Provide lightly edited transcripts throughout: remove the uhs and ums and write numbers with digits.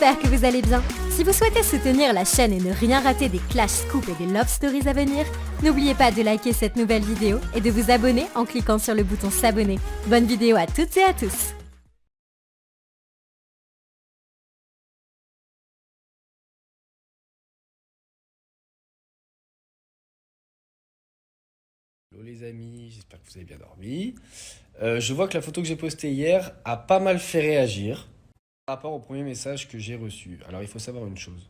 j'espère que vous allez bien. Si vous souhaitez soutenir la chaîne et ne rien rater des Clash Scoop et des Love Stories à venir, n'oubliez pas de liker cette nouvelle vidéo et de vous abonner en cliquant sur le bouton s'abonner. Bonne vidéo à toutes et à tous. Hello les amis, j'espère que vous avez bien dormi. Je vois que la photo que j'ai postée hier a pas mal fait réagir par rapport au premier message que j'ai reçu. Alors il faut savoir une chose,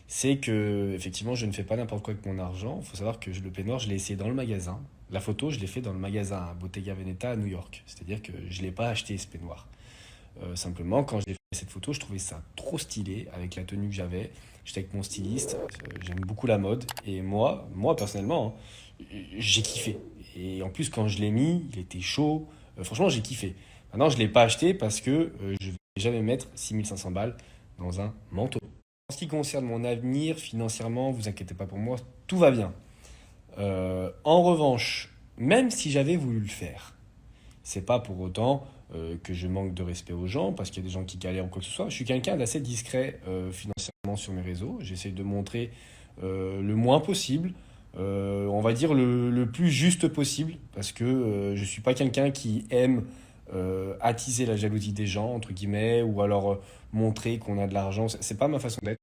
c'est que effectivement je ne fais pas n'importe quoi avec mon argent. Il faut savoir que le peignoir je l'ai essayé dans le magasin. La photo je l'ai fait dans le magasin à Bottega Veneta à New York. C'est-à-dire que je ne l'ai pas acheté ce peignoir. Simplement quand j'ai fait cette photo je trouvais ça trop stylé avec la tenue que j'avais. J'étais avec mon styliste, j'aime beaucoup la mode et moi personnellement, hein, j'ai kiffé. Et en plus quand je l'ai mis, il était chaud. Franchement j'ai kiffé. Maintenant je ne l'ai pas acheté parce que je ne vais jamais mettre 6500 balles dans un manteau. En ce qui concerne mon avenir financièrement, vous inquiétez pas pour moi, tout va bien. En revanche, même si j'avais voulu le faire, c'est pas pour autant que je manque de respect aux gens, parce qu'il y a des gens qui galèrent ou quoi que ce soit. Je suis quelqu'un d'assez discret financièrement sur mes réseaux. J'essaie de montrer le moins possible, on va dire le plus juste possible, parce que je suis pas quelqu'un qui aime attiser la jalousie des gens, entre guillemets, ou alors montrer qu'on a de l'argent. C'est pas ma façon d'être.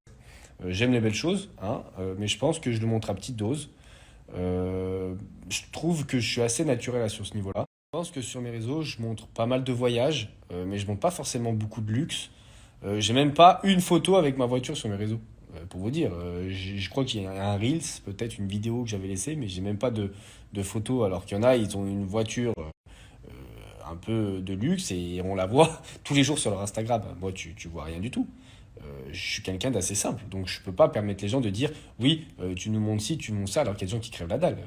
J'aime les belles choses, hein, mais je pense que je le montre à petite dose. Je trouve que je suis assez naturel sur ce niveau-là. Je pense que sur mes réseaux, je montre pas mal de voyages, mais je montre pas forcément beaucoup de luxe. J'ai même pas une photo avec ma voiture sur mes réseaux. Pour vous dire, je crois qu'il y a un Reels, peut-être une vidéo que j'avais laissée, mais j'ai même pas de photo. Alors qu'il y en a, ils ont une voiture un peu de luxe et on la voit tous les jours sur leur Instagram. Moi, tu vois rien du tout. Je suis quelqu'un d'assez simple, donc je peux pas permettre les gens de dire oui, tu nous montres ci, tu nous montres ça, alors qu'il y a des gens qui crèvent la dalle.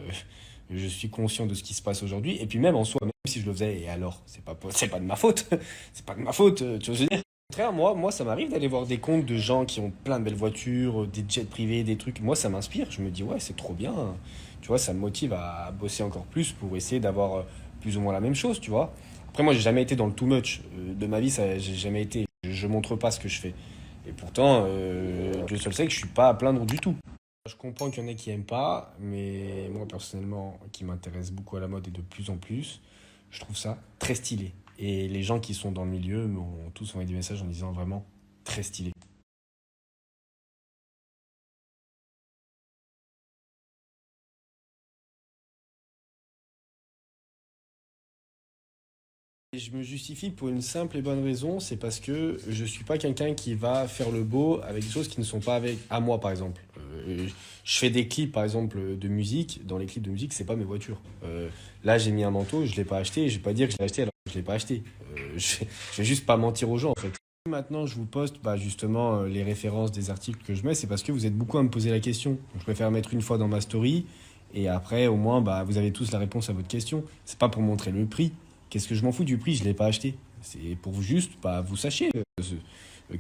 Je suis conscient de ce qui se passe aujourd'hui, et puis même en soi, même si je le faisais, et alors, c'est pas de ma faute, c'est pas de ma faute, tu vois ce que je veux dire. Au contraire, moi, ça m'arrive d'aller voir des comptes de gens qui ont plein de belles voitures, des jets privés, des trucs. Moi, ça m'inspire. Je me dis ouais, c'est trop bien. Tu vois, ça me motive à bosser encore plus pour essayer d'avoir plus ou moins la même chose, tu vois. Après, moi, j'ai jamais été dans le too much de ma vie, ça, j'ai jamais été. Je montre pas ce que je fais. Et pourtant, Dieu seul sait que je suis pas à plaindre du tout. Je comprends qu'il y en ait qui aiment pas, mais moi personnellement, qui m'intéresse beaucoup à la mode et de plus en plus, je trouve ça très stylé. Et les gens qui sont dans le milieu m'ont tous envoyé des messages en disant vraiment très stylé. Et je me justifie pour une simple et bonne raison, c'est parce que je suis pas quelqu'un qui va faire le beau avec des choses qui ne sont pas avec à moi par exemple. Je fais des clips par exemple de musique, dans les clips de musique, c'est pas mes voitures. Là j'ai mis un manteau, je l'ai pas acheté, je vais pas dire que je l'ai acheté alors que je l'ai pas acheté. Je vais juste pas mentir aux gens en fait. Maintenant je vous poste bah, justement les références des articles que je mets, c'est parce que vous êtes beaucoup à me poser la question. Donc, je préfère mettre une fois dans ma story et après au moins bah, vous avez tous la réponse à votre question. C'est pas pour montrer le prix. Qu'est-ce que je m'en fous du prix, je ne l'ai pas acheté. C'est pour juste, bah, vous sachiez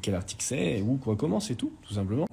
quel article c'est, où, quoi, comment, c'est tout simplement.